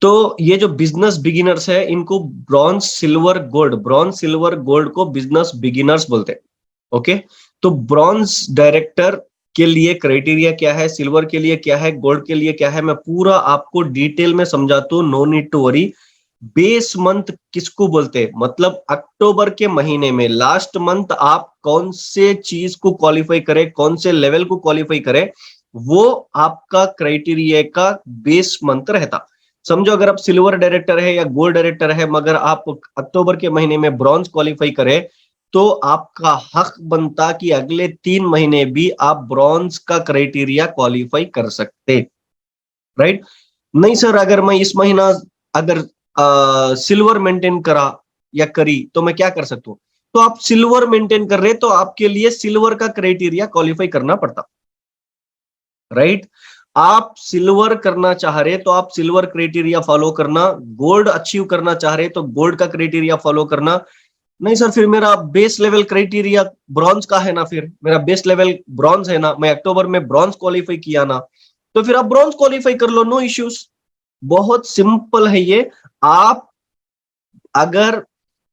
तो ये जो बिजनेस बिगिनर्स है इनको ब्रॉन्ज सिल्वर गोल्ड को बिजनेस बिगिनर्स बोलते हैं। ओके, तो ब्रॉन्ज डायरेक्टर के लिए क्राइटेरिया क्या है, सिल्वर के लिए क्या है, गोल्ड के लिए क्या है, मैं पूरा आपको डिटेल में समझाता हूं, no need to worry. Base month किसको बोलते हैं, मतलब अक्टूबर के महीने में लास्ट मंथ आप कौन से चीज को क्वालिफाई करें, कौन से लेवल को क्वालिफाई करें, वो आपका क्राइटेरिया का बेस मंथ रहता। समझो अगर आप सिल्वर डायरेक्टर है या गोल्ड डायरेक्टर है मगर आप अक्टूबर के महीने में ब्रॉन्ज क्वालिफाई करें तो आपका हक बनता कि अगले 3 महीने भी आप ब्रॉन्ज का क्राइटेरिया क्वालिफाई कर सकते, राइट। नहीं सर, अगर मैं इस महीना अगर सिल्वर मेंटेन करा या करी तो मैं क्या कर सकता हूं, तो आप सिल्वर मेंटेन कर रहे तो आपके लिए सिल्वर का क्राइटेरिया क्वालिफाई करना पड़ता, राइट। आप सिल्वर करना चाह रहे तो आप सिल्वर क्राइटेरिया फॉलो करना, गोल्ड अचीव करना चाह रहे तो गोल्ड का क्राइटेरिया फॉलो करना। नहीं सर, फिर मेरा बेस लेवल क्राइटेरिया ब्रॉन्ज का है ना, फिर मेरा बेस लेवल ब्रॉन्ज है ना, मैं अक्टूबर में ब्रॉन्ज क्वालिफाई किया ना, तो फिर आप ब्रॉन्ज क्वालिफाई कर लो, नो इश्यूज। बहुत सिंपल है ये। आप अगर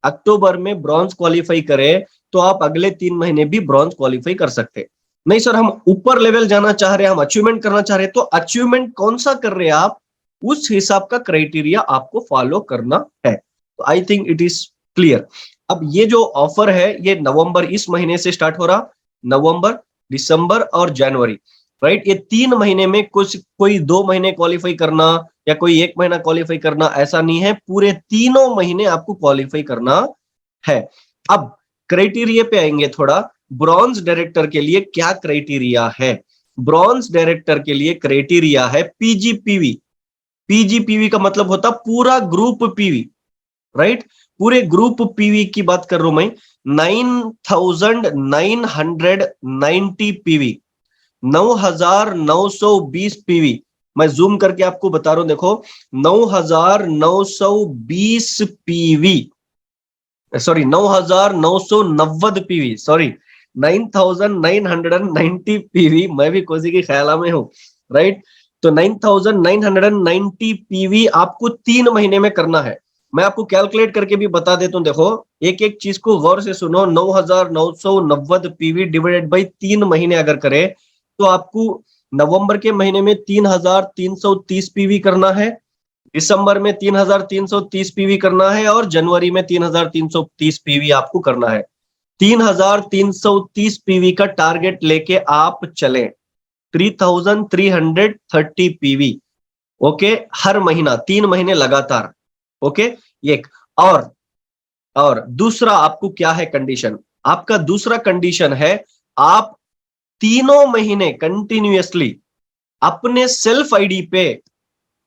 अक्टूबर में ब्रॉन्ज क्वालिफाई करें तो आप अगले 3 महीने भी ब्रॉन्ज क्वालिफाई कर सकते। नहीं सर, हम ऊपर लेवल जाना चाह रहे हैं, हम अचीवमेंट करना चाह रहे हैं, तो अचीवमेंट कौन सा कर रहे हैं आप, उस हिसाब का क्राइटेरिया आपको फॉलो करना है। तो I think it is clear. अब ये जो ऑफर है ये नवंबर, इस महीने से स्टार्ट हो रहा, नवंबर, दिसंबर और जनवरी, राइट। ये 3 महीने में कुछ कोई 2 महीने क्वालिफाई करना या कोई 1 महीना क्वालिफाई करना ऐसा नहीं है, पूरे 3 महीने आपको क्वालिफाई करना है। अब क्राइटेरिया पे आएंगे थोड़ा, ब्रॉन्ज डायरेक्टर के लिए क्या क्राइटेरिया है। ब्रॉन्ज डायरेक्टर के लिए क्राइटेरिया है पीजीपीवी। पीजीपीवी का मतलब होता पूरा ग्रुप पीवी, राइट। पूरे ग्रुप पीवी की बात कर रहा हूं मैं, 9990 पीवी, 9920 पीवी। मैं जूम करके आपको बता रहा हूं, देखो 9920 PV, sorry 9990 PV, sorry 9990 PV, मैं भी कोसी की ख्याला में हूं, राइट। तो 9990 पीवी आपको 3 महीने में करना है। मैं आपको कैलकुलेट करके भी बता देता हूं, देखो एक एक चीज को गौर से सुनो। 9990 पीवी डिवाइडेड बाई 3 महीने अगर करें तो आपको नवंबर के महीने में 3330 पीवी करना है, दिसंबर में 3330 पीवी करना है और जनवरी में 3330 पीवी आपको करना है। 3330 पीवी का टारगेट लेके आप चलें, 3330 पीवी, ओके, हर महीना 3 महीने लगातार, ओके। एक और और दूसरा आपको क्या है कंडीशन, आपका दूसरा कंडीशन है आप 3 महीने कंटिन्यूअसली अपने सेल्फ आईडी पे,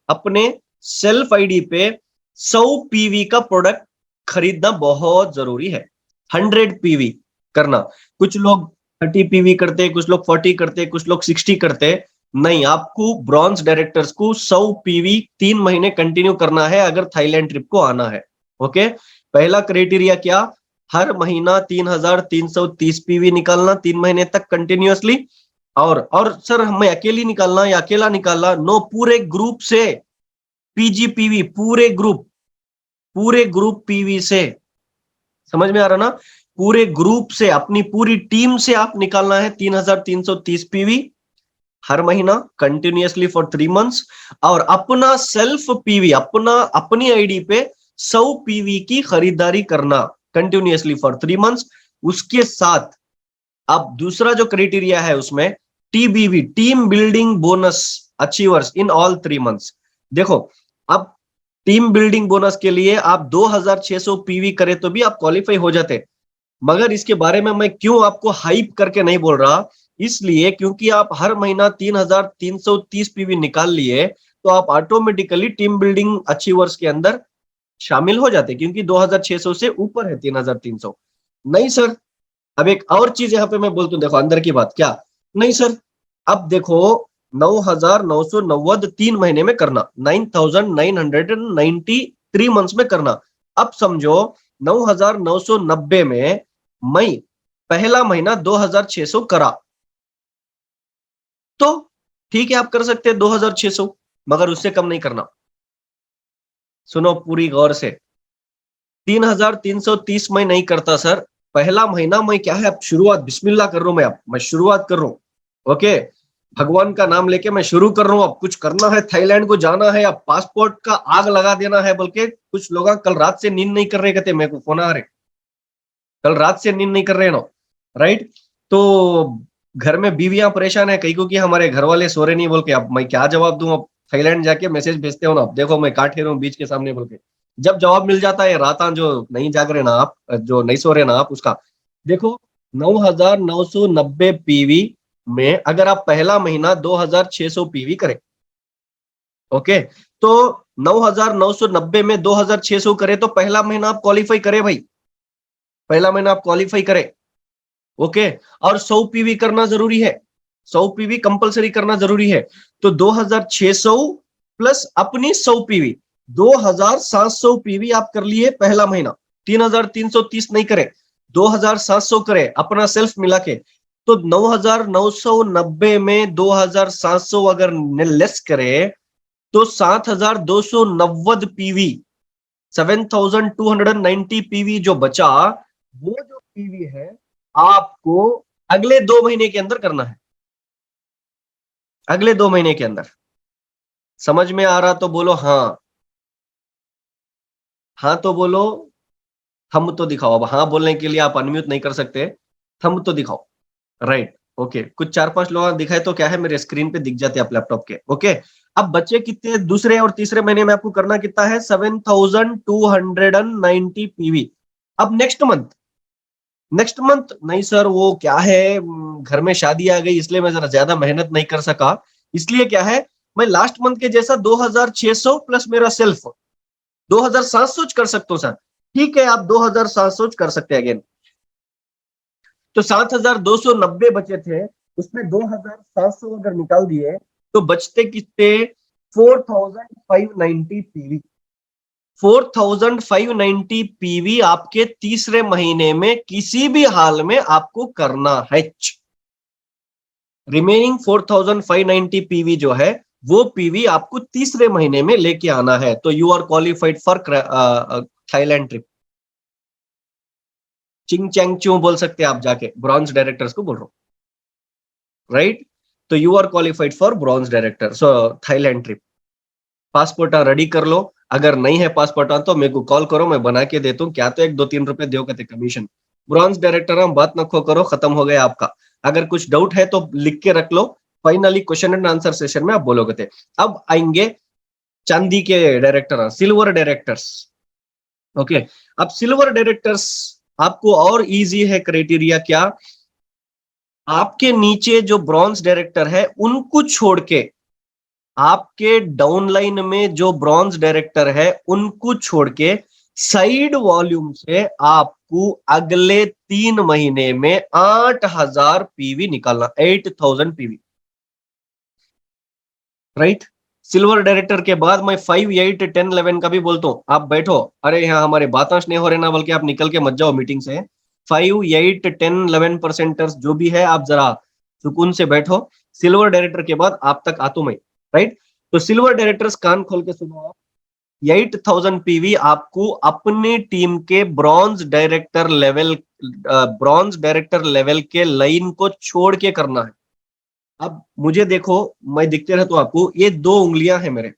अपने सेल्फ आईडी पे 100 पीवी का प्रोडक्ट खरीदना बहुत जरूरी है। 100 पीवी करना, कुछ लोग 30 पीवी करते, कुछ लोग 40 करते, कुछ लोग 60 करते, नहीं, आपको ब्रॉन्ज डायरेक्टर्स को 100 पीवी 3 महीने कंटिन्यू करना है अगर थाईलैंड ट्रिप को आना है, ओके। पहला क्राइटेरिया क्या, हर महीना 3330 पीवी निकालना 3 महीने तक कंटिन्यूअसली। और सर मैं अकेली निकालना या अकेला निकालना, नो, पूरे ग्रुप से पीजीपीवी, पूरे ग्रुप पीवी से, समझ में आ रहा ना, पूरे ग्रुप से, अपनी पूरी टीम से आप निकालना है 3330 पीवी हर महीना कंटिन्यूअसली फॉर 3 मंथ्स, और अपना सेल्फ पीवी, अपनी आईडी पे 100 पीवी की खरीदारी करना कंटिन्यूअसली फॉर 3 मंथ्स। उसके साथ अब दूसरा जो क्राइटेरिया है उसमें TBV, team building bonus achievers in all 3 months. देखो अब टीम बिल्डिंग बोनस के लिए आप 2600 पीवी करे तो भी आप क्वालिफाई हो जाते, मगर इसके बारे में मैं क्यों आपको हाइप करके नहीं बोल रहा, इसलिए क्योंकि आप हर महीना 3330 पीवी निकाल लिए तो आप ऑटोमेटिकली टीम बिल्डिंग अचीवर्स के अंदर शामिल हो जाते, क्योंकि 2600 से ऊपर है 3300। नहीं सर, अब एक और चीज यहाँ पे मैं बोलता हूँ, देखो अंदर की बात क्या, नहीं सर, अब देखो 9990 3 महीने में करना, 9990 3 मंथ्स में करना। अब समझो 9990 में मई पहला महीना 2600 करा, तो ठीक है आप कर सकते हैं 2600, मगर उससे कम नहीं करना, सुनो पूरी गौर से, 3,330 मैं नहीं करता सर, पहला महीना मैं क्या है, अब शुरुआत बिस्मिल्लाह कर रहा हूं, मैं शुरुआत कर रहा हूं। ओके, भगवान का नाम लेके मैं शुरू कर रहा हूं, अब कुछ करना है, थाईलैंड को जाना है, अब पासपोर्ट का आग लगा देना है बोल के कुछ लोग कल रात से नींद नहीं कर रहे, कहते मेरे को फोन आ रहे, कल रात से नींद नहीं कर रहे ना, राइट। तो घर में बीवियां परेशान है कई को कि हमारे घर वाले सो रहे नहीं बोल के, अब मैं क्या जवाब दूं, अब थाईलैंड जाके मैसेज भेजते हो ना, अब देखो मैं काट रहा हूँ बीच के सामने बोल के, जब जवाब मिल जाता है रात जो नहीं जाग रहे ना आप, जो नहीं सो रहे ना आप, उसका देखो 9,990 पीवी में अगर आप पहला महीना 2,600 पीवी करें, ओके, तो 9,990 में 2,600 करें तो पहला महीना आप क्वालिफाई करें भाई, पहला महीना आप क्वालिफाई करें, ओके। और 100 पीवी करना जरूरी है, 100 पीवी कंपलसरी करना जरूरी है, तो 2,600 प्लस अपनी 100 पीवी, 2,700 पीवी आप कर लिए पहला महीना, 3,330 नहीं करें, 2,700 करें अपना सेल्फ मिला के, तो 9,990 में 2,700 अगर लेस करे तो 7,290 पीवी, 7,290 पीवी जो बचा, वो जो पीवी है आपको अगले 2 महीने के अंदर करना है, अगले 2 महीने के अंदर। समझ में आ रहा तो बोलो हाँ, हाँ तो बोलो, थंब तो दिखाओ, अब हाँ बोलने के लिए आप अनम्यूट नहीं कर सकते, थंब तो दिखाओ, राइट, ओके। कुछ 4-5 लोग दिखाए तो क्या है, मेरे स्क्रीन पे दिख जाते हैं आप लैपटॉप के, ओके। अब बच्चे कितने दूसरे और तीसरे महीने में आपको करना कितना है, 7,290 पीवी। अब नेक्स्ट मंथ नहीं सर, वो क्या है, घर में शादी आ गई इसलिए मैं जरा ज्यादा मेहनत नहीं कर सका, इसलिए क्या है, मैं लास्ट मंथ के जैसा 2,600 प्लस मेरा सेल्फ 2,700 कर सकता हूँ सर, ठीक है, आप 2,700 कर सकते हैं अगेन। तो 7,290 बचे थे, उसमें 2,700 अगर निकाल दिए तो बचते कितने, 4,590 पीवी, 4,590 पीवी आपके तीसरे महीने में किसी भी हाल में आपको करना है। रिमेनिंग 4,590 पीवी जो है वो पीवी आपको तीसरे महीने में लेके आना है, तो you are qualified for Thailand trip. चिंग चैंग चू बोल सकते हैं आप जाके, ब्रॉन्ज डायरेक्टर्स को बोल रहा हूं, राइट। तो you are qualified for bronze director, so Thailand trip. Passport ready कर लो, अगर नहीं है पासपोर्ट तो मेरे को कॉल करो, मैं बना के देता हूँ, क्या तो 1-2-3 रुपए दो कहते कमीशन। ब्रॉन्ज डायरेक्टर हम बात न खो करो, खत्म हो गया आपका। अगर कुछ डाउट है तो लिख के रख लो, finally question and answer session में आप बोलोगे थे। अब आएंगे चांदी के डायरेक्टर, सिल्वर डायरेक्टर्स, ओके। अब सिल्वर डायरेक्टर्स आपको और इजी है क्राइटेरिया क्या, आपके नीचे जो ब्रॉन्ज डायरेक्टर है उनको छोड़ के, आपके डाउनलाइन में जो ब्रॉन्ज डायरेक्टर है उनको छोड़ के साइड वॉल्यूम से आपको अगले 3 महीने में 8,000 पीवी निकालना, 8,000 पीवी, राइट। सिल्वर डायरेक्टर के बाद मैं 5, 8, 10, 11 का भी बोलता हूँ, आप बैठो, अरे यहाँ हमारे बातांश नहीं हो रहे ना, बल्कि आप निकल के मत जाओ मीटिंग से, 5, 8, 10, 11% जो भी है आप जरा सुकून से बैठो। सिल्वर डायरेक्टर के बाद आप तक आता हूं मैं, राइट। तो सिल्वर डायरेक्टर्स कान खोल के सुनो आप, 8,000 पीवी आपको अपनी टीम के ब्रॉन्ज डायरेक्टर लेवल के लाइन को छोड़ के करना है। अब मुझे देखो, मैं दिखते रहता हूं आपको, ये 2 उंगलियां हैं मेरे,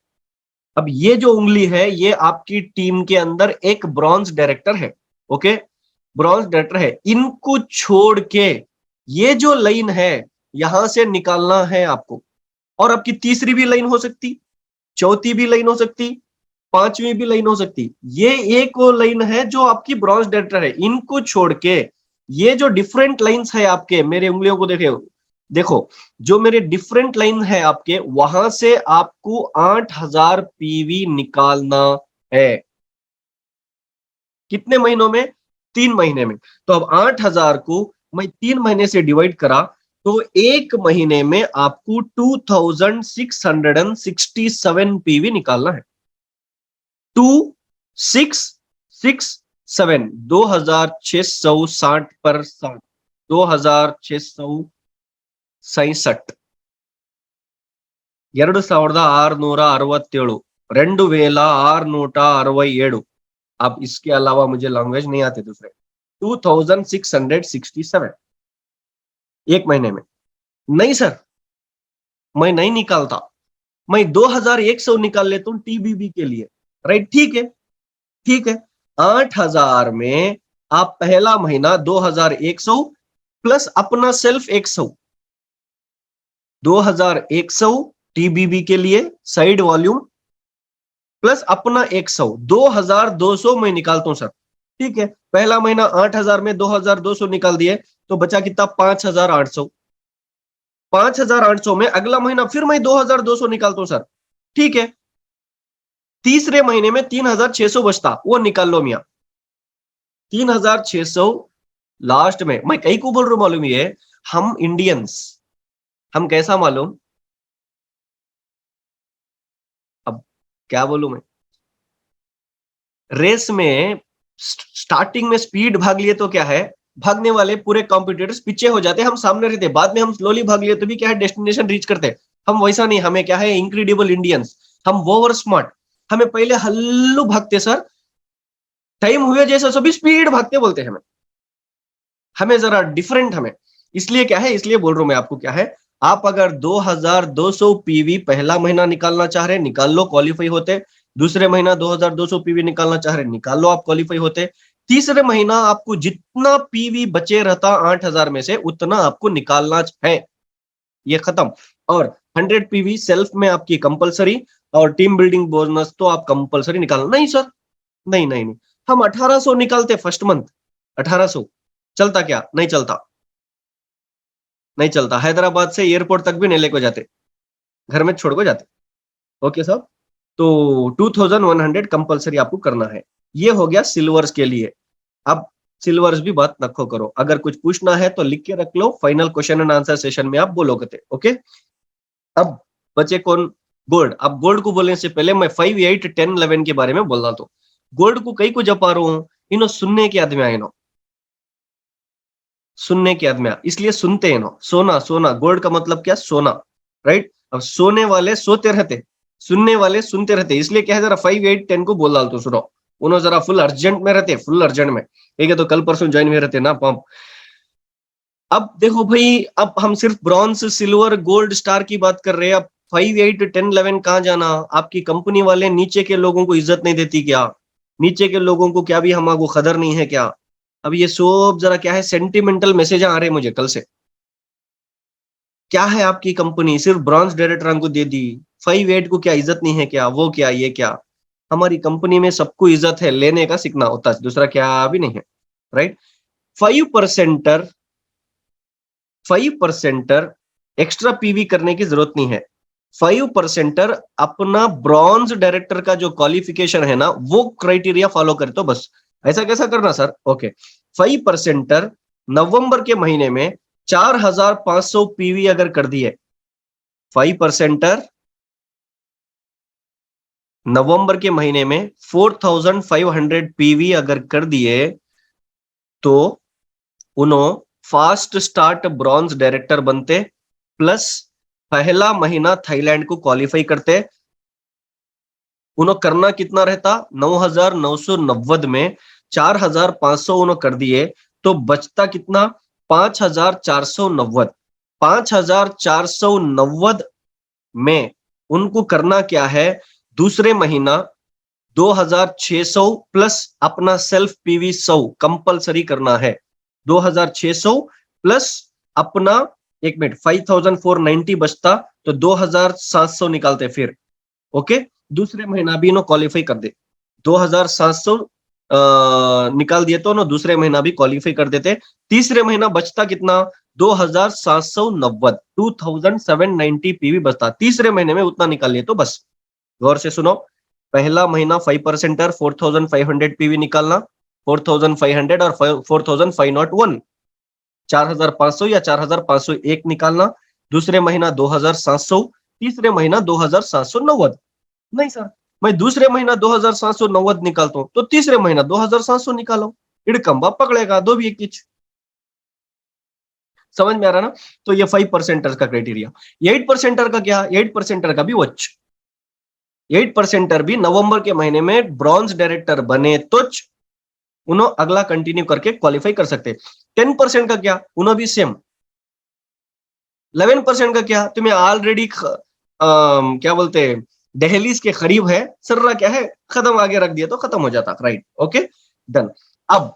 अब ये जो उंगली है ये आपकी टीम के अंदर एक ब्रॉन्ज डायरेक्टर है, ओके, ब्रॉन्ज डायरेक्टर है, इनको छोड़ के ये जो लाइन है यहां से निकालना है आपको। और आपकी तीसरी भी लाइन हो सकती, चौथी भी लाइन हो सकती, पांचवी भी लाइन हो सकती, ये एक वो लाइन है जो आपकी ब्रॉन्ज डायरेक्टर है, इनको छोड़ के ये जो डिफरेंट लाइंस है आपके, मेरे उंगलियों को देखे देखो, जो मेरे डिफरेंट लाइन है आपके, वहां से आपको 8,000 पीवी निकालना है। कितने महीनों में, 3 महीने में। तो अब 8,000 को मैं 3 महीने से डिवाइड करा तो एक महीने में आपको 2,667 पीवी निकालना है। 2,667, 2,660 2,667, 2,667, 2667 अब इसके अलावा मुझे लैंग्वेज नहीं आते दूसरे 2667 एक महीने में। नहीं सर, मैं नहीं निकालता, मैं 2100 निकाल लेता हूं टीबीबी के लिए। राइट, ठीक है, ठीक है। 8000 में आप पहला महीना 2100 प्लस अपना सेल्फ 100, 2100 टीबीबी के लिए साइड वॉल्यूम प्लस अपना 100, 2200 मैं निकालता हूं सर। ठीक है, पहला महीना 8000 में 2200 निकाल दिए तो बचा कितना 5800। 5800 में अगला महीना फिर मैं 2200 निकालता हूं सर। ठीक है, तीसरे महीने में 3600 बचता, वो निकाल लो मियां। 3600 लास्ट में। मैं कई को बोल रहा हूं मालूम, ये हम इंडियंस, हम कैसा मालूम, अब क्या बोलूं मैं, रेस में स्टार्टिंग में स्पीड भाग लिए तो क्या है, भागने वाले पूरे कॉम्पिटिटर्स पीछे हो जाते, हम सामने रहते, बाद में हम स्लोली भाग लिए तो भी क्या है डेस्टिनेशन रीच करते। हम वैसा नहीं, हमें क्या है इनक्रेडिबल इंडियंस, हम ओवर स्मार्ट, हमें पहले हल्लू भागते सर, टाइम हुए जैसे सभी स्पीड भागते बोलते हैं हमें, हमें जरा डिफरेंट हमें। इसलिए क्या है, इसलिए बोल रहा हूं मैं आपको क्या है, आप अगर 2200 पीवी पहला महीना निकालना चाह रहे निकाल लो, क्वालिफाई होते। दूसरे महीना 2200 पीवी निकालना चाह रहे निकाल लो, आप क्वालिफाई होते। तीसरे महीना आपको जितना पीवी बचे रहता 8000 में से उतना आपको निकालना है, ये खत्म। और 100 पीवी सेल्फ में आपकी कंपलसरी, और टीम बिल्डिंग बोनस तो आप कंपलसरी निकालना। नहीं सर, नहीं नहीं नहीं, हम 1800 निकालते फर्स्ट मंथ। 1800 चलता क्या, नहीं चलता, नहीं चलता। हैदराबाद से एयरपोर्ट तक भी नहीं लेके जाते, घर में छोड़ को जाते। ओके साहब, तो 2100 कंपलसरी आपको करना है। ये हो गया सिल्वर्स के लिए। अब सिल्वर्स भी बात नखो करो, अगर कुछ पूछना है तो लिख के रख लो, final question and answer session में आप बोलोगे। ओके, अब बचे कौन, गोल्ड। अब गोल्ड को बोलने से पहले मैं 5, 8, 10, 11 के बारे में बोल रहा हूं। गोल्ड को कई को जपा रहा हूं, इनो सुनने के आदमी आए, सुनने के आदमी, इसलिए सुनते हैं ना। सोना, सोना, गोल्ड का मतलब क्या, सोना। राइट, अब सोने वाले सोते रहते, सुनने वाले सुनते रहते, इसलिए क्या है जरा 5, 8, 10 को बोल डाल तो सुनो। उन्होंने जरा फुल अर्जेंट में रहते, फुल अर्जेंट में, ठीक है, तो कल परसों ज्वाइन में रहते ना पंप। अब देखो भाई, अब हम सिर्फ ब्रॉन्ज सिल्वर गोल्ड स्टार की बात कर रहे हैं। अब 5, 8, 10, 11 कहाँ जाना, आपकी कंपनी वाले नीचे के लोगों को इज्जत नहीं देती क्या, नीचे के लोगों को क्या भी हमारे कदर नहीं है क्या। अब ये सब जरा क्या है, सेंटिमेंटल मैसेज आ रहे हैं मुझे कल से। क्या है आपकी कंपनी सिर्फ ब्रॉन्ज डायरेक्टर को दे दी, 5, 8 को क्या इज्जत नहीं है क्या, वो क्या ये क्या। हमारी कंपनी में सबको इज्जत है, लेने का सीखना होता है, दूसरा क्या भी नहीं है। राइट, 5% 5% एक्स्ट्रा पीवी करने की जरूरत नहीं है। 5% अपना ब्रॉन्ज डायरेक्टर का जो क्वालिफिकेशन है ना, वो क्राइटेरिया फॉलो करे तो बस। ऐसा कैसा करना सर, ओके। 5% नवंबर के महीने में 4500 पीवी अगर कर दिए, 5% नवंबर के महीने में 4500 पीवी अगर कर दिए तो उन्हों फास्ट स्टार्ट ब्रॉन्ज डायरेक्टर बनते, प्लस पहला महीना थाईलैंड को क्वालिफाई करते। उन्होंने करना कितना रहता, 9990 में 4500 उन्होंने कर दिए तो बचता कितना, 5490। 5490 में उनको करना क्या है, दूसरे महीना 2600 प्लस अपना सेल्फ पीवी 100 कंपलसरी करना है। 2600 प्लस अपना, एक मिनट, 5490 बचता तो 2700 निकालते फिर। ओके, दूसरे महीना भी इन्हों क्वालिफाई कर दे, 2700 निकाल दिए तो ना दूसरे महीना भी क्वालिफाई कर देते। तीसरे महीना बचता कितना, 2790, 2790 पीवी बचता, तीसरे महीने में उतना निकाल लिए तो बस। गौर से सुनो, पहला महीना 5% 4500 पीवी निकालना, 4500 और 4501, 4500 या 4501 निकालना। दूसरे महीना 2700, तीसरे महीना 2790। नहीं सर, मैं दूसरे महीना 2790 निकालता हूं तो तीसरे महीना 2700 निकालो, इड़कम्बा पकड़ेगा, दो भी एक चीज। समझ में आ रहा ना। तो ये 5% का क्राइटेरिया। 8% का क्या, 8% का भी वॉच, 8% भी नवंबर के महीने में ब्रॉन्ज डायरेक्टर बने तो उन्होंने अगला कंटिन्यू करके क्वालिफाई कर सकते। 10% का क्या, उन्होंने भी सेम। 11% का क्या, तुम्हें ऑलरेडी क्या बोलते हैं, दहलीज के करीब है, सर्रा क्या है, खत्म, आगे रख दिया तो खत्म हो जाता, राइट, ओके, डन। अब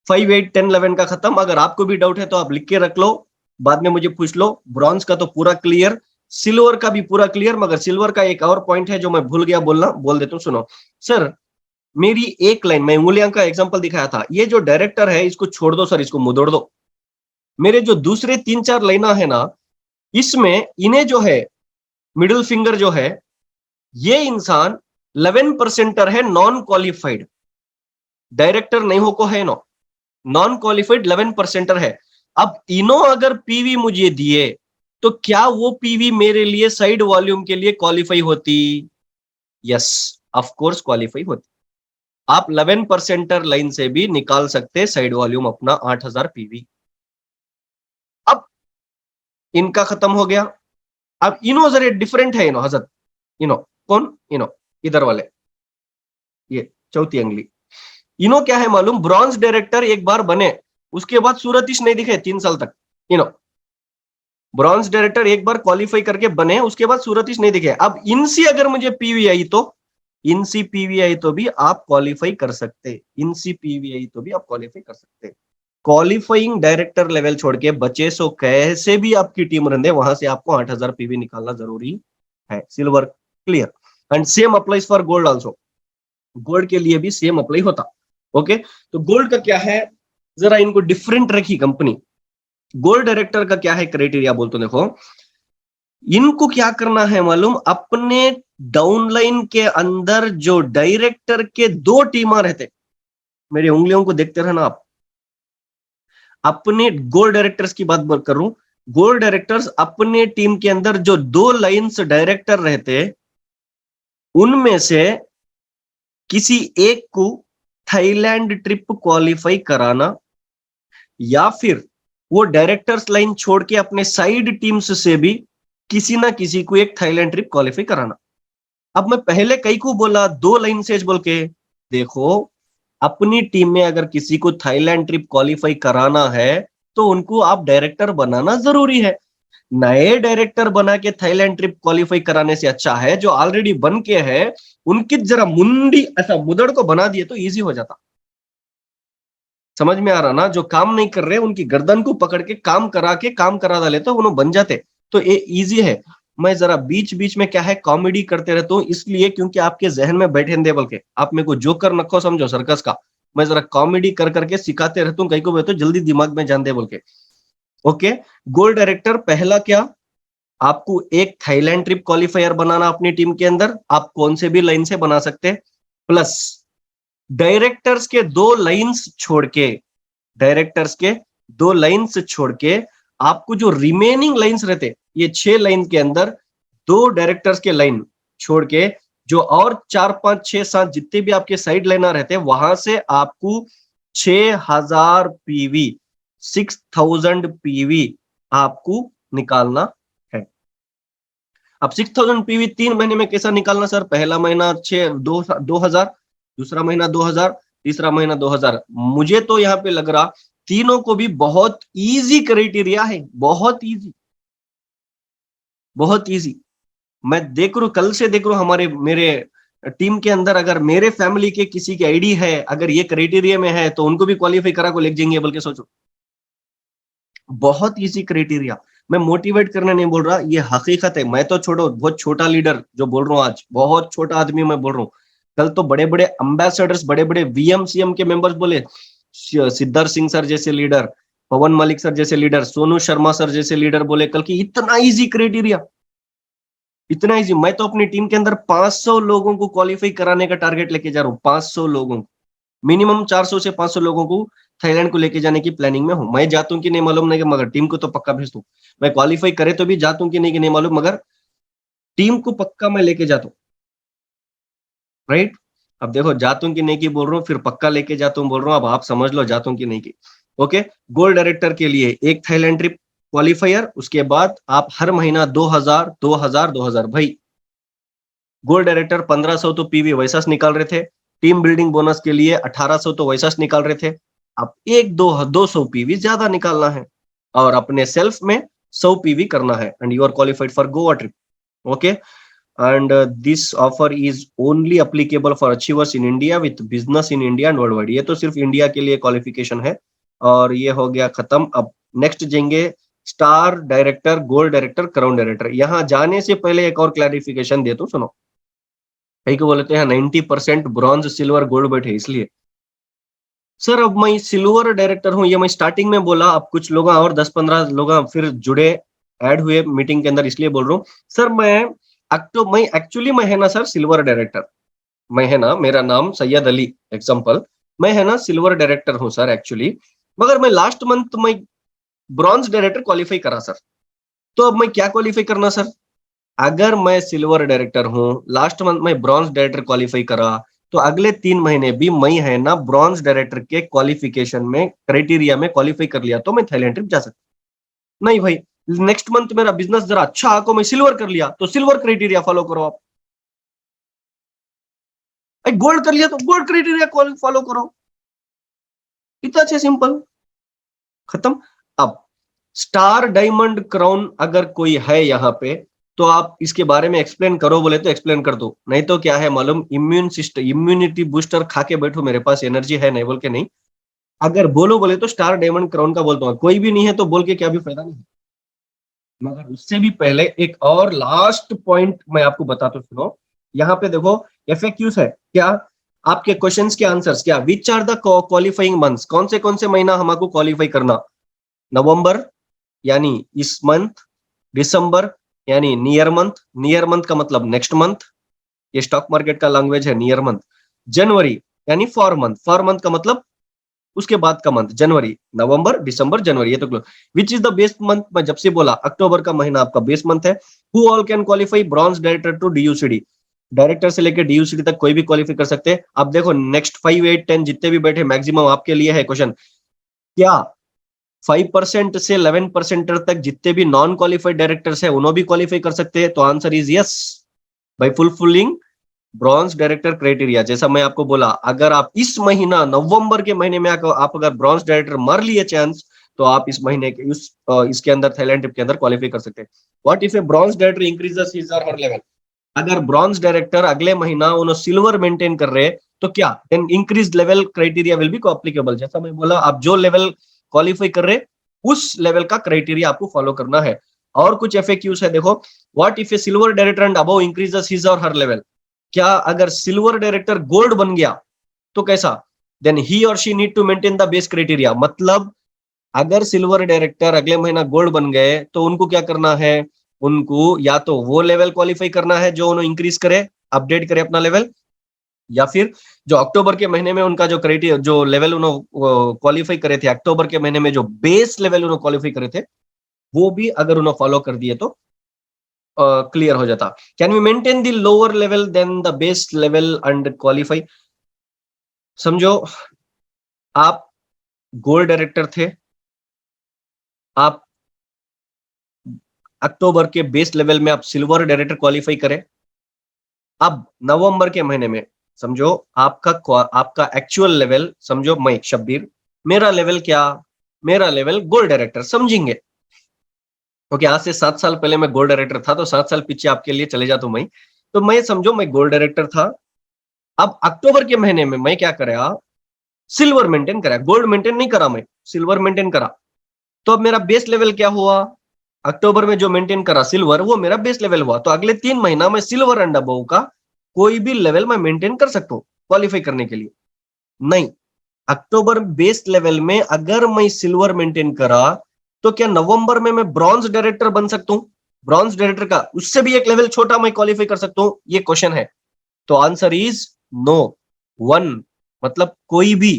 5, 8, 10, 11 का खत्म। अगर आपको भी डाउट है तो आप लिख के रख लो, बाद में मुझे पूछ लो। ब्रॉन्ज का तो पूरा क्लियर, सिल्वर का भी पूरा क्लियर, मगर सिल्वर का एक और पॉइंट है जो मैं भूल गया बोलना, बोल देता हूँ, सुनो। सर मेरी एक लाइन, मैं उंगलियां का एग्जांपल दिखाया था, ये जो डायरेक्टर है इसको छोड़ दो सर, इसको मुदोड़ दो। मेरे जो दूसरे 3-4 लाइना है ना, इसमें इन्हें जो है मिडिल फिंगर जो है, ये इंसान 11%er है, नॉन क्वालिफाइड डायरेक्टर नहीं हो को है, नो नॉन क्वालिफाइड 11%er है। अब इनो अगर पीवी मुझे दिए तो क्या वो पीवी मेरे लिए साइड वॉल्यूम के लिए क्वालिफाई होती? यस, ऑफ कोर्स क्वालिफाई होती। आप 11%er लाइन से भी निकाल सकते साइड वॉल्यूम अपना 8000 पीवी। अब इनका खत्म हो गया। अब इनो जरा डिफरेंट है, इनो हजरत, इनो कौन, इनो इधर वाले, ये चौथी अंगली। इनो क्या है मालूम, ब्रॉन्ज डायरेक्टर एक बार बने उसके बाद सूरतिश नहीं दिखे 3 साल तक। इनो ब्रॉन्ज डायरेक्टर एक बार क्वालिफाई करके बने, उसके बाद सूरतिश नहीं दिखे। अब इनसी अगर मुझे पीवी आई तो, इनसी पीवी आई तो भी आप क्वालिफाई कर सकते, इनसी पीवी आई तो भी आप क्वालिफाई कर सकते। क्वालिफाइंग डायरेक्टर लेवल छोड़ के बचे सो कैसे भी आपकी टीम रन दे, वहां से आपको 8000 पीवी निकालना जरूरी है। Silver clear, and same applies for gold also, gold के लिए भी सेम अप्लाई होता। ओके, तो गोल्ड का क्या है, जरा इनको डिफरेंट रखी कंपनी। गोल्ड डायरेक्टर का क्या है क्राइटेरिया बोलते, देखो इनको क्या करना है मालूम, अपने डाउनलाइन के अंदर जो डायरेक्टर के 2 टीमा रहते, मेरी उंगलियों को देखते रहना आप, अपने गोल्ड डायरेक्टर्स की बात कर रहा हूं। गोल्ड डायरेक्टर्स अपने टीम के अंदर जो 2 लाइंस डायरेक्टर रहते, उनमें से किसी एक को थाईलैंड ट्रिप क्वालिफाई कराना, या फिर वो डायरेक्टर्स लाइन छोड़ के अपने साइड टीम्स से भी किसी ना किसी को एक थाईलैंड ट्रिप क्वालिफाई कराना। अब मैं पहले कई को बोला 2 लाइन से बोल के, देखो अपनी टीम में अगर किसी को थाईलैंड ट्रिप क्वालिफाई कराना है तो उनको आप डायरेक्टर बनाना जरूरी है। नए डायरेक्टर बना के थाईलैंड ट्रिप क्वालिफाई कराने से अच्छा है जो ऑलरेडी बन के है, उनकी जरा मुंडी ऐसा मुदड़ को बना दिए तो इजी हो जाता। समझ में आ रहा ना, जो काम नहीं कर रहे उनकी गर्दन को पकड़ के काम करा डाले तो उन्होंने बन जाते, तो ये इजी है। मैं जरा बीच बीच में क्या है कॉमेडी करते रहता हूँ, इसलिए क्योंकि आपके जहन में बैठे दे, बल्कि आप मेरे को जोकर नखो समझो सर्कस का, मैं जरा कॉमेडी कर करके सिखाते रहता हूँ, कहीं को तो जल्दी दिमाग में जान दे बोल के। ओके, गोल्ड डायरेक्टर पहला क्या, आपको एक थाईलैंड ट्रिप क्वालिफायर बनाना अपनी टीम के अंदर, आप कौन से भी लाइन से बना सकते, प्लस डायरेक्टर्स के 2 लाइंस छोड़ के, डायरेक्टर्स के 2 लाइंस छोड़ के आपको जो रिमेनिंग लाइंस रहते, ये 6 लाइन के अंदर 2 डायरेक्टर्स के लाइन छोड़ के जो और 4, 5, 6, 7 जितने भी आपके साइड लाइनर रहते, वहां से आपको 6000 पीवी, 6000 पीवी आपको निकालना है। अब 6000 पीवी 3 महीने में कैसा निकालना सर, पहला महीना 2000, दूसरा महीना 2000, तीसरा महीना 2000। मुझे तो यहाँ पे लग रहा तीनों को भी बहुत इजी क्राइटेरिया है, बहुत इजी, बहुत इजी। मैं देख रू, कल से देख रू हमारे मेरे टीम के अंदर अगर मेरे फैमिली के किसी की आईडी है, अगर ये क्राइटेरिया में है तो उनको भी क्वालिफाई करा को ले जाएंगे, बल्कि सोचो बहुत इजी क्राइटेरिया। मैं मोटिवेट करने नहीं बोल रहा, ये हकीकत है। मैं तो छोड़ो, बहुत छोटा लीडर जो बोल रहा हूँ आज, बहुत छोटा आदमी मैं बोल रहा हूँ। कल तो बड़े बड़े एम्बेसडर्स, बड़े बड़े वीएम-सीएम के मेंबर्स बोले, सिद्धार्थ सिंह सर जैसे लीडर, पवन मलिक सर जैसे लीडर, सोनू शर्मा सर जैसे लीडर बोले कल की इतना इजी क्राइटेरिया, इतना इजी। मैं तो अपनी टीम के अंदर 500 लोगों को क्वालिफाई कराने का टारगेट लेके जा रहा हूँ, 500 लोगों को, मिनिमम 400 से 500 लोगों को थाईलैंड को लेके जाने की प्लानिंग में हूं। मैं जाता हूं कि नहीं मालूम नहीं, मगर टीम को तो पक्का भेज दूं। मैं क्वालिफाई करे तो भी जाता हूं कि नहीं मालूम, मगर टीम को पक्का मैं लेके जाता हूं, राइट। अब देखो जाता हूं कि नहीं की बोल रहा हूँ, फिर पक्का लेके जाता हूं बोल रहा हूँ, अब आप समझ लो जाता हूं कि नहीं की। ओके, गोल्ड डायरेक्टर के लिए एक थाईलैंड ट्रिप क्वालिफायर, उसके बाद आप हर महीना 2000 2000 2000 भाई गोल्ड डायरेक्टर 1500 तो पीवी वैसा निकाल रहे थे, टीम बिल्डिंग बोनस के लिए 1800 तो वैसा निकाल रहे थे। अब 200 पीवी ज्यादा निकालना है और अपने सेल्फ में 100 पीवी करना है and you are qualified for Goa trip. Okay, and this offer is only applicable for achievers in India with business in India and worldwide। ये तो सिर्फ इंडिया के लिए क्वालिफिकेशन है और ये हो गया खत्म। अब नेक्स्ट जाएंगे star director, gold director, crown director. यहाँ जाने से पहले एक और क्लैरिफिकेशन दे तो सुनो, कई को बोलते हैं 90% ब्रॉन्ज सिल्वर गोल्ड बैठे, इसलिए सर अब मैं सिल्वर डायरेक्टर हूँ, ये मैं स्टार्टिंग में बोला। अब कुछ लोग और 10-15 लोग फिर जुड़े, ऐड हुए मीटिंग के अंदर, इसलिए बोल रहा हूँ सर मैं एक्चुअली मैं है ना सर सिल्वर डायरेक्टर, मैं है ना, मेरा नाम सैयद अली एग्जांपल, मैं है ना सिल्वर डायरेक्टर हूँ सर एक्चुअली, मगर मैं लास्ट मंथ मैं ब्रॉन्ज डायरेक्टर क्वालिफाई करा सर। तो अब मैं क्या क्वालिफाई करना सर? अगर मैं सिल्वर डायरेक्टर हूँ, लास्ट मंथ में ब्रॉन्ज डायरेक्टर क्वालिफाई करा, तो अगले 3 महीने भी मैं है ना ब्रॉन्ज डायरेक्टर के क्वालिफिकेशन में, क्राइटेरिया में क्वालिफाई कर लिया तो मैं थाईलैंड ट्रिप जा सकता। नहीं भाई, नेक्स्ट मंथ मेरा बिजनेस जरा अच्छा आको, मैं सिल्वर कर लिया तो सिल्वर क्राइटेरिया फॉलो करो आप, गोल्ड कर लिया तो गोल्ड क्राइटेरिया फॉलो करो। इतना अच्छे सिंपल, खत्म। अब स्टार डायमंड क्राउन अगर कोई है यहाँ पे तो आप इसके बारे में एक्सप्लेन करो बोले तो एक्सप्लेन कर दो, नहीं तो क्या है मालूम, इम्यून सिस्टम, इम्यूनिटी बूस्टर खा के बैठो, मेरे पास एनर्जी है नहीं बोल के नहीं। अगर बोलो बोले तो स्टार डायमंड क्राउन का बोलता हूँ, कोई भी नहीं है तो बोल के क्या भी फायदा नहीं। मगर उससे भी पहले एक और लास्ट पॉइंट मैं आपको बताता हूँ, सुनो। यहाँ पे देखो एफएक्यूज है क्या, आपके क्वेश्चंस के आंसर्स क्या, which are the qualifying months, कौन से महीना हमको क्वालिफाई करना, नवंबर यानी इस मंथ, दिसंबर यानी नियर मंथ का मतलब नेक्स्ट मंथ, ये स्टॉक मार्केट का लैंग्वेज है नियर मंथ, जनवरी यानी फॉर मंथ का मतलब उसके बाद का मंथ, जनवरी, नवंबर, दिसंबर, जनवरी, ये तो which is the best month, मैं जब से बोला अक्टूबर का महीना आपका बेस्ट मंथ है। Who all can qualify bronze director to DUCD, director से लेकर डीयूसीडी तक कोई भी क्वालिफाई कर सकते हैं। अब देखो नेक्स्ट 5, 8, 10 जितने भी बैठे मैक्सिमम आपके लिए है क्वेश्चन, क्या 5% से 11% तक जितने भी नॉन क्वालिफाइड डायरेक्टर्स है उन्होंने भी क्वालिफाई कर सकते हैं? तो answer is yes, by fulfilling bronze director criteria. जैसा मैं आपको बोला, अगर आप इस महीना नवंबर के महीने में आप अगर ब्रॉन्ज डायरेक्टर मार लिए चांस, तो आप इस महीने के इसके अंदर थाईलैंड ट्रिप के अंदर क्वालिफाई कर सकते हैं। What if A bronze director increases his और हर लेवल, अगर ब्रॉन्ज डायरेक्टर अगले महीना उन्होंने सिल्वर मेंटेन कर रहे हैं तो क्या, then increase level criteria will be applicable. जैसा मैं बोला, आप जो लेवल क्वालिफाई कर रहे उस लेवल का क्राइटेरिया आपको फॉलो करना है। और कुछ एफएक्यूज है, देखो what if A silver director and above increases his और हर लेवल, क्या अगर सिल्वर डायरेक्टर गोल्ड बन गया तो कैसा, then he or she need to maintain the base criteria. मतलब अगर सिल्वर डायरेक्टर अगले महीना गोल्ड बन गए तो उनको क्या करना है, उनको या तो वो लेवल क्वालिफाई करना है जो उन्होंने इंक्रीज करे, अपडेट करे अपना लेवल, या फिर जो अक्टूबर के महीने में उनका जो क्राइटेरिया, जो लेवल उन्होंने क्वालिफाई करे थे अक्टूबर के महीने में, जो बेस लेवल उन्होंने क्वालिफाई करे थे, वो भी अगर उन्होंने फॉलो कर दिए तो क्लियर हो जाता। Can we maintain the lower level then the base level and qualify? समझो आप गोल्ड डायरेक्टर थे, आप अक्टूबर के बेस लेवल में आप सिल्वर डायरेक्टर क्वालिफाई करें, अब नवंबर के महीने में समझो आपका एक्चुअल लेवल, समझो मैं शब्बीर, मेरा लेवल क्या, मेरा लेवल गोल्ड डायरेक्टर समझेंगे, क्योंकि आज से 7 साल पहले मैं गोल्ड डायरेक्टर था, तो 7 साल पीछे आपके लिए चले जाता हूं मैं, तो मैं समझो मैं गोल्ड डायरेक्टर था। अब अक्टूबर के महीने में मैं क्या करा, सिल्वर मेंटेन करा, गोल्ड मेंटेन नहीं करा, मैं सिल्वर मेंटेन करा। तो अब मेरा बेस लेवल क्या हुआ, अक्टूबर में जो मेंटेन करा सिल्वर, वो मेरा बेस लेवल हुआ। तो अगले 3 महीना में सिल्वर एंड अबव का कोई भी लेवल मैं मेंटेन कर सकता हूं क्वालिफाई करने के लिए। नहीं, अक्टूबर बेस लेवल में अगर मैं सिल्वर मेंटेन करा तो क्या नवंबर में मैं ब्रॉन्ज डायरेक्टर बन सकता हूं? ब्रॉन्ज डायरेक्टर का उससे भी एक लेवल छोटा मैं क्वालिफाई कर सकता हूं? ये क्वेश्चन है। तो आंसर इज नो। वन मतलब कोई भी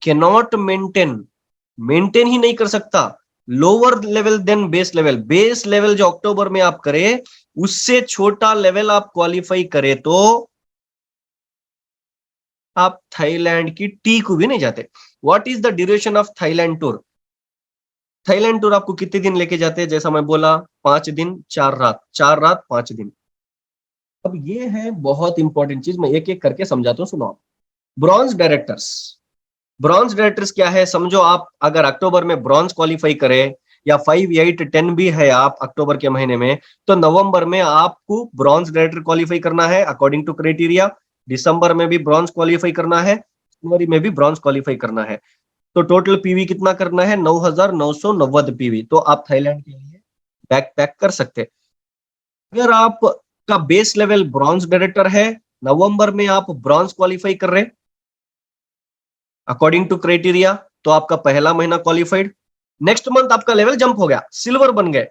कैनॉट मेंटेन ही नहीं कर सकता lower level then base level. Base level जो अक्टूबर में आप करें उससे छोटा लेवल आप क्वालिफाई करें तो आप थाईलैंड की टी को भी नहीं जाते। What is the duration of Thailand tour? Thailand tour आपको कितने दिन लेके जाते हैं? जैसा मैं बोला 5 दिन 4 रात, 4 रात 5 दिन। अब ये है बहुत इंपॉर्टेंट चीज, मैं एक एक करके समझाता हूँ, सुनो। ब्रॉन्ज डायरेक्टर्स, ब्रॉन्ज डायरेक्टर्स क्या है, समझो आप अगर अक्टूबर में ब्रॉन्ज क्वालिफाई करें या 5, 8, 10 भी है आप अक्टूबर के महीने में, तो नवंबर में आपको ब्रॉन्ज डायरेक्टर क्वालिफाई करना है अकॉर्डिंग टू क्राइटेरिया, दिसंबर में भी ब्रॉन्ज क्वालिफाई करना है, जनवरी में भी ब्रॉन्ज क्वालिफाई करना है। तो टोटल पीवी कितना करना है, 9,990 पीवी। तो आप थाईलैंड के लिए बैक पैक कर सकते हैं। अगर आप का बेस लेवल ब्रॉन्ज डायरेक्टर है, नवंबर में आप ब्रॉन्ज क्वालिफाई कर रहे अकॉर्डिंग टू क्राइटेरिया, तो आपका पहला महीना क्वालिफाइड। नेक्स्ट मंथ आपका लेवल जंप हो गया, सिल्वर बन गए,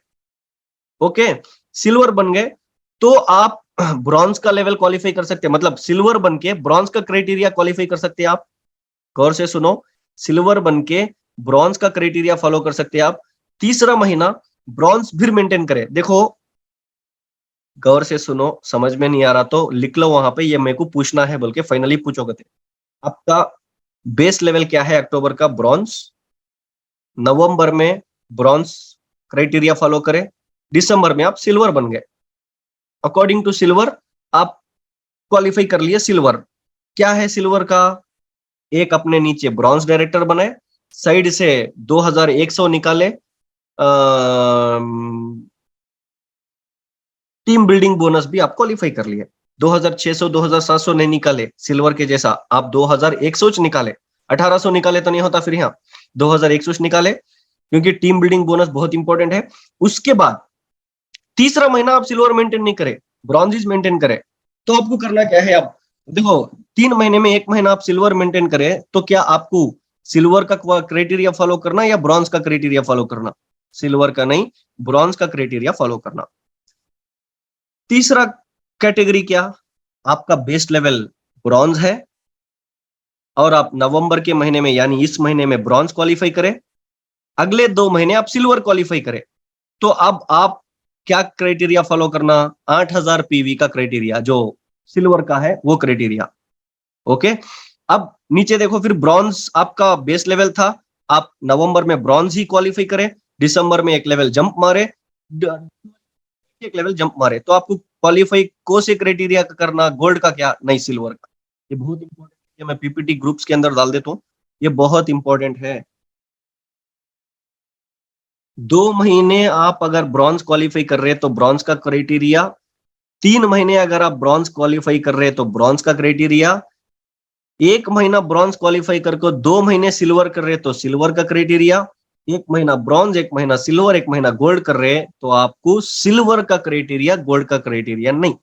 ओके, सिल्वर बन गए, तो आप ब्रॉन्ज का लेवल क्वालिफाई कर सकते हैं, मतलब सिल्वर बन के ब्रॉन्ज का क्राइटेरिया क्वालिफाई कर सकते हैं आप। गौर से सुनो, सिल्वर बन के ब्रॉन्ज का क्राइटेरिया फॉलो कर सकते हैं आप। तीसरा महीना ब्रॉन्ज फिर मेंटेन करें। देखो गौर से सुनो, समझ में नहीं आ रहा तो लिख लो वहां पे, ये मेरे को पूछना है बोल के फाइनली पूछोगे। आपका बेस लेवल क्या है अक्टूबर का, ब्रॉन्ज। नवंबर में ब्रॉन्ज क्राइटेरिया फॉलो करें, दिसंबर में आप सिल्वर बन गए। अकॉर्डिंग टू सिल्वर आप क्वालिफाई कर लिए सिल्वर। क्या है सिल्वर का, एक अपने नीचे ब्रॉन्ज डायरेक्टर बनाए, साइड से 2100 निकाले, टीम बिल्डिंग बोनस भी आप क्वालिफाई कर लिए। 2600 2700 नहीं निकाले सिल्वर के जैसा, आप 2100 निकाले, 1800 निकाले तो नहीं होता फिर यहाँ, 2100 निकाले, क्योंकि टीम बिल्डिंग बोनस बहुत इंपॉर्टेंट है। उसके बाद तीसरा महीना आप सिल्वर मेंटेन नहीं करे, ब्रॉन्जेस मेंटेन करे, तो आपको करना क्या है, आप देखो 3 महीने में 1 महीना आप सिल्वर मेंटेन करें, तो क्या आपको सिल्वर का क्राइटेरिया फॉलो करना या ब्रॉन्ज का क्राइटेरिया फॉलो करना, सिल्वर का नहीं, ब्रॉन्ज का क्राइटेरिया फॉलो करना। तीसरा कैटेगरी क्या, आपका बेस लेवल ब्रॉन्ज है और आप नवंबर के महीने में यानी इस महीने में ब्रॉन्ज क्वालिफाई करें, अगले 2 महीने आप सिल्वर क्वालिफाई करें, तो अब आप क्या क्राइटेरिया फॉलो करना, 8000 पीवी का क्राइटेरिया जो सिल्वर का है वो क्राइटेरिया, ओके। अब नीचे देखो, फिर ब्रॉन्ज आपका बेस लेवल था, आप नवंबर में ब्रॉन्ज ही क्वालिफाई करें, दिसंबर में एक लेवल जंप मारे, एक लेवल जंप मारे, तो आपको क्वालिफाई कौन से क्राइटेरिया का करना, गोल्ड का क्या, नहीं सिल्वर का। ये बहुत इंपॉर्टेंट है, मैं पीपीटी ग्रुप्स के अंदर डाल देता हूँ, ये बहुत इंपॉर्टेंट है। 2 महीने आप अगर ब्रॉन्ज क्वालिफाई कर रहे हैं तो ब्रॉन्ज का क्राइटेरिया, 3 महीने अगर आप ब्रॉन्ज क्वालिफाई कर रहे हैं तो ब्रॉन्ज का क्राइटेरिया, 1 महीना ब्रॉन्ज क्वालिफाई करके 2 महीने सिल्वर कर रहे हैं तो सिल्वर का क्राइटेरिया, 1 महीना ब्रॉन्ज, 1 महीना सिल्वर, 1 महीना गोल्ड कर रहे हैं तो आपको सिल्वर का क्राइटेरिया, गोल्ड का क्राइटेरिया नहीं।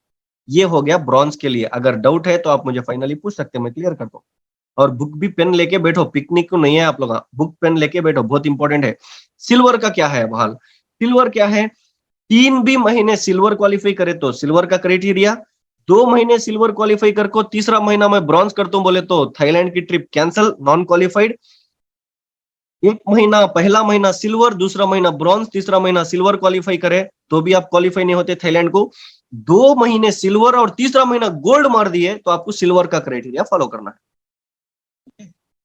ये हो गया ब्रॉन्ज के लिए। अगर डाउट है तो आप मुझे फाइनली पूछ सकते हैं, मैं क्लियर करता हूँ। और बुक भी पेन लेके बैठो, पिकनिक को नहीं है आप लोग, बुक पेन लेके बैठो, बहुत इंपॉर्टेंट है। सिल्वर का क्या है बहाल, सिल्वर क्या है, 3 भी महीने सिल्वर क्वालिफाई करे तो सिल्वर का क्राइटेरिया, 2 महीने सिल्वर क्वालिफाई करको, तीसरा महीना मैं ब्रॉन्ज करता हूं बोले तो थाईलैंड की ट्रिप कैंसल, नॉन क्वालिफाइड। 1 महीना, पहला महीना सिल्वर, दूसरा महीना ब्रॉन्ज, तीसरा महीना सिल्वर क्वालिफाई करे तो भी आप क्वालिफाई नहीं होते थाईलैंड को। 2 महीने सिल्वर और तीसरा महीना गोल्ड मार दिए तो आपको सिल्वर का क्राइटेरिया फॉलो करना है।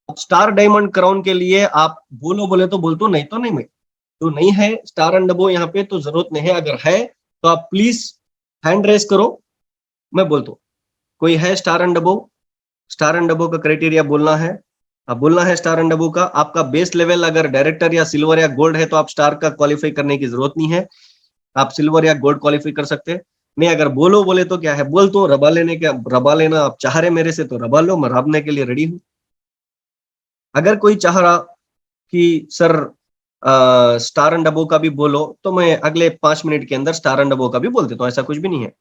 स्टार डायमंड क्राउन के लिए आप बोलो बोले तो बोल, तो नहीं तो नहीं, मैं तो नहीं है स्टार एंड डबो यहाँ पे तो जरूरत नहीं है, अगर है तो आप प्लीज हैंड रेस करो, मैं बोलता हूँ। कोई है स्टार एंड डबो, स्टार एंड डबो का क्राइटेरिया बोलना है, अब बोलना है स्टार एंड डबो का। आपका बेस लेवल अगर डायरेक्टर या सिल्वर या गोल्ड है तो आप स्टार का क्वालिफाई करने की जरूरत नहीं है, आप सिल्वर या गोल्ड क्वालिफाई कर सकते हैं। नहीं अगर बोलो बोले तो क्या है, बोल तो रबा लेने का, रबा लेना आप चाह रहे मेरे से तो रबा लो, मैं रबने के लिए रेडी हूँ। अगर कोई चाह रहा कि सर स्टार एंड डबो का भी बोलो तो मैं अगले 5 मिनट के अंदर स्टार एंड डबो का भी बोल देता हूँ, ऐसा कुछ भी नहीं है।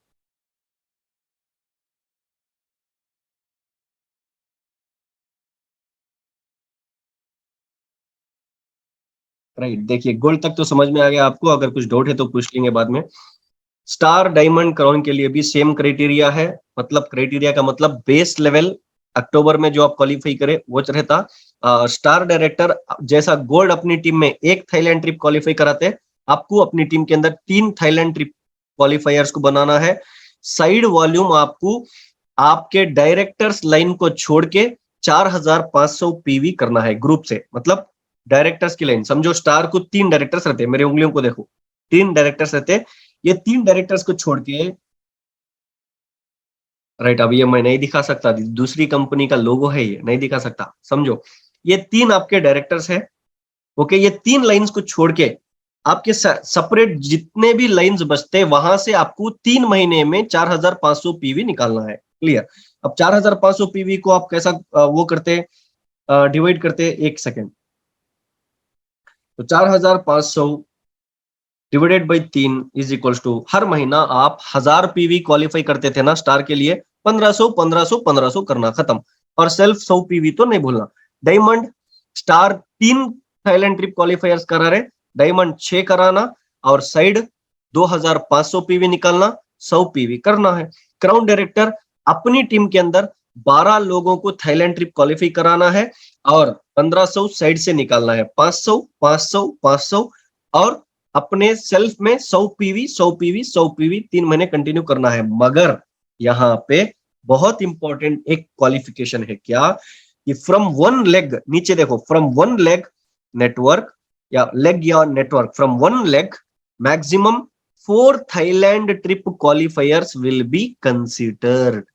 राइट, देखिए गोल्ड तक तो समझ में आ गया आपको, अगर कुछ डाउट है तो पूछ लेंगे बाद में। स्टार डायमंड क्राउन के लिए भी सेम क्राइटेरिया है, मतलब क्राइटेरिया का मतलब बेस लेवल अक्टूबर में जो आप क्वालिफाई करे वो रहता। स्टार डायरेक्टर जैसा गोल्ड अपनी टीम में एक थाईलैंड ट्रिप क्वालिफाई कराते, आपको अपनी टीम के अंदर 3 थाईलैंड ट्रिप क्वालिफायर्स को बनाना है। साइड वॉल्यूम आपको आपके डायरेक्टर्स लाइन को छोड़ के 4500 पीवी करना है ग्रुप से, मतलब डायरेक्टर्स की लाइन समझो, स्टार को 3 डायरेक्टर्स रहते हैं, मेरे उंगलियों को देखो, 3 डायरेक्टर्स रहते हैं, ये 3 डायरेक्टर्स को छोड़ के राइट। अब ये मैं नहीं दिखा सकता, दूसरी कंपनी का लोगो है, ये नहीं दिखा सकता, समझो। ये 3 आपके डायरेक्टर्स है। ओके, ये 3 लाइंस को छोड़ के आपके सेपरेट जितने भी लाइंस बचते हैं वहां से आपको 3 महीने में 4500 पीवी निकालना है। क्लियर। अब 4500 पीवी को आप कैसा वो करते हैं, डिवाइड करते हैं, एक सेकेंड। तो 4500 divided by 3 is equals to, हर महीना आप 1000 पीवी क्वालिफाई करते थे ना स्टार के लिए, 1500 1500 1500 करना, खत्म। और सेल्फ 100 पीवी तो नहीं भूलना। डायमंड स्टार 3 थाईलैंड ट्रिप क्वालिफायर्स करा रहे, डायमंड 6 कराना, और साइड 2500 पीवी निकालना, 100 पीवी करना है। क्राउन डायरेक्टर अपनी टीम के अंदर 12 लोगों को थाईलैंड ट्रिप क्वालिफाई कराना है, और 1500 साइड से निकालना है, 500 500 500, और अपने सेल्फ में 100 पीवी 100 पीवी 100 पीवी 3 महीने कंटिन्यू करना है। मगर यहाँ पे बहुत इंपॉर्टेंट एक क्वालिफिकेशन है, क्या कि फ्रॉम वन लेग, नीचे देखो, फ्रॉम वन लेग नेटवर्क या लेग या network, from one leg maximum 4 Thailand trip क्वालिफायर्स will be considered.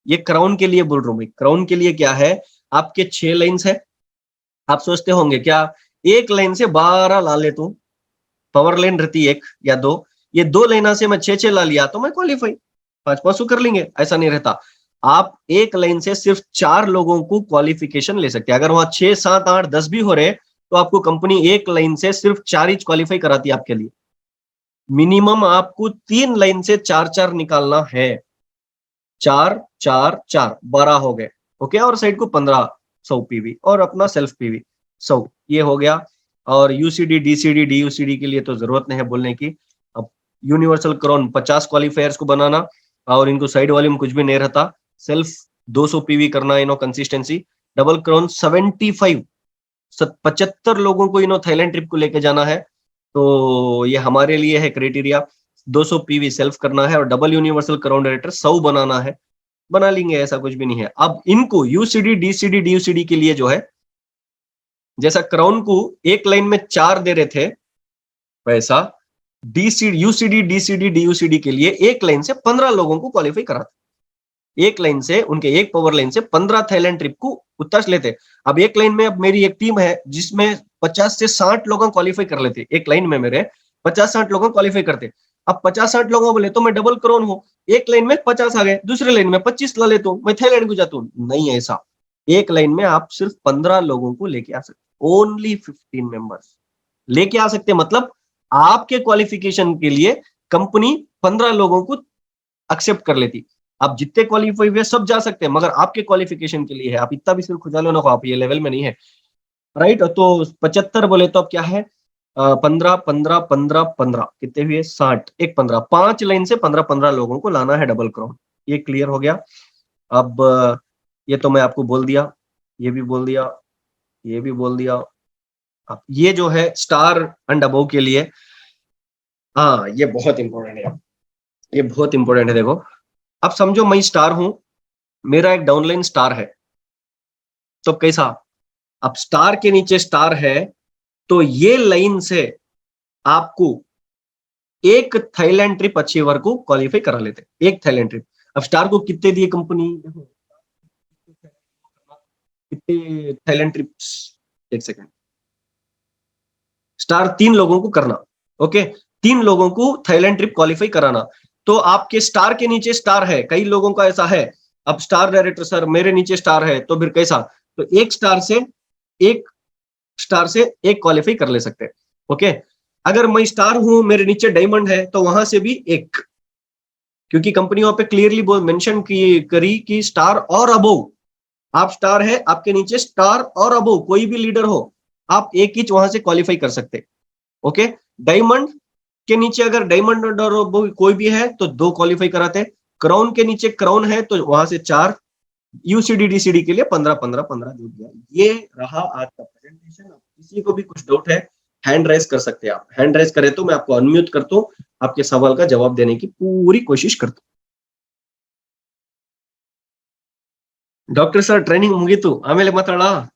ये क्राउन के लिए बोल रहा हूं मैं। क्राउन के लिए क्या है, आपके 6 लाइन्स है। आप सोचते होंगे क्या एक लाइन से 12 ला ले तू, पावर लाइन रहती एक या दो, ये 2 लाइन से मैं 6 ला लिया तो मैं क्वालिफाई 500 कर लेंगे, ऐसा नहीं रहता। आप एक लाइन से सिर्फ 4 लोगों को क्वालिफिकेशन ले सकते हैं। अगर वहां 6 7 8 10 भी हो रहे तो आपको कंपनी एक लाइन से सिर्फ 4 ही क्वालिफाई कराती है आपके लिए। मिनिमम आपको 3 लाइन से 4 4 निकालना है, 4 4 4 12 हो गए। ओके, और साइड को 15 100 पीवी और अपना सेल्फ पीवी 100, ये हो गया। और यूसीडी डीसीडी डीयूसीडी के लिए तो जरूरत नहीं है बोलने की। अब यूनिवर्सल क्राउन 50 क्वालिफायर्स को बनाना, और इनको साइड वॉल्यूम कुछ भी नहीं रहता, सेल्फ 200 पीवी करना, इनो कंसिस्टेंसी। डबल क्राउन 75 75 लोगों को इनो थाईलैंड ट्रिप को लेके जाना है, तो ये हमारे लिए है क्राइटेरिया। 200 पीवी सेल्फ करना है, और डबल यूनिवर्सल क्राउन डायरेक्टर 100 बनाना है, बना लेंगे, ऐसा कुछ भी नहीं है। अब इनको यूसीडी डीसीडी डीयूसीडी के लिए जो है, जैसा क्राउन को एक लाइन में 4 दे रहे थे, वैसा डीसीडी यूसीडी डीसीडी डीयूसीडी के लिए एक लाइन से 15 लोगों को क्वालिफाई कराते। एक लाइन से, उनके एक पावर लाइन से 15 थाईलैंड ट्रिप को उतार लेते। अब एक लाइन में, अब मेरी एक टीम है जिसमें 50 से 60 लोग क्वालिफाई कर लेते, एक लाइन में मेरे 50-60 लोग क्वालिफाई करते। अब 50-60 लोगों बोले तो मैं डबल क्राउन हूं, एक लाइन में 50 आ गए, दूसरे लाइन में 25 ला लेता हूं, मैं थाईलैंड को जाता हूं। नहीं ऐसा, एक लाइन में आप सिर्फ 15 लोगों को लेके आ सकते, ओनली 15 मेंबर्स लेके आ सकते। मतलब आपके क्वालिफिकेशन के लिए कंपनी 15 लोगों को एक्सेप्ट कर लेती। आप जितने क्वालिफाई हुए सब जा सकते हैं, मगर आपके क्वालिफिकेशन के लिए है। आप इतना भी सिर्फ खुजा लो ना, आप ये लेवल में नहीं है, राइट। तो 75 बोले तो अब क्या है, 15 15 15 15 कितने हुए, 60, एक 15, 5 लाइन से 15 15 लोगों को लाना है डबल क्राउन। ये क्लियर हो गया। अब ये तो मैं आपको बोल दिया, ये भी बोल दिया, ये भी बोल दिया। अब ये जो है स्टार एंड अबव के लिए, हाँ ये बहुत इंपॉर्टेंट है, ये बहुत इंपॉर्टेंट है। देखो, अब समझो मैं स्टार हूं, मेरा एक डाउनलाइन स्टार है, तो कैसा, अब स्टार के नीचे स्टार है, तो ये लाइन से आपको एक थाईलैंड ट्रिप अचीवर को क्वालिफाई करा लेते, एक थाईलैंड ट्रिप। अब स्टार को कितने दिए कंपनी, कितने थाईलैंड ट्रिप्स, एक सेकेंड, स्टार 3 लोगों को करना। ओके, 3 लोगों को थाईलैंड ट्रिप क्वालिफाई कराना। तो आपके स्टार के नीचे स्टार है, कई लोगों का ऐसा है। अब स्टार डायरेक्टर सर मेरे नीचे स्टार है, तो फिर कैसा, तो एक स्टार से एक क्वालिफाई कर ले सकते हैं। ओके, अगर मैं स्टार हूं, मेरे नीचे डायमंड है, तो वहां से भी एक, क्योंकि कंपनी वहां पे क्लियरली मेंशन करी कि स्टार और अबोव। आप स्टार है, आपके नीचे स्टार और अबोव कोई भी लीडर हो, आप एक ही वहां से क्वालिफाई कर सकते। ओके, डायमंड के नीचे अगर डायमंड और कोई भी है तो 2 क्वालिफाई कराते। क्राउन के नीचे क्राउन है तो वहां से 4, यूसीडी डीसीडी के लिए 15 15 15 जो दिया। ये रहा आज का प्रेजेंटेशन। किसी को भी कुछ डाउट है, हैंड राइज कर सकते हैं आप। हैंड राइज करें तो मैं आपको अनम्यूट करता हूं, आपके सवाल का जवाब देने की पूरी कोशिश करता हूं। डॉक्टर सर ट्रेनिंग मुगीतु, आमेले माताडा।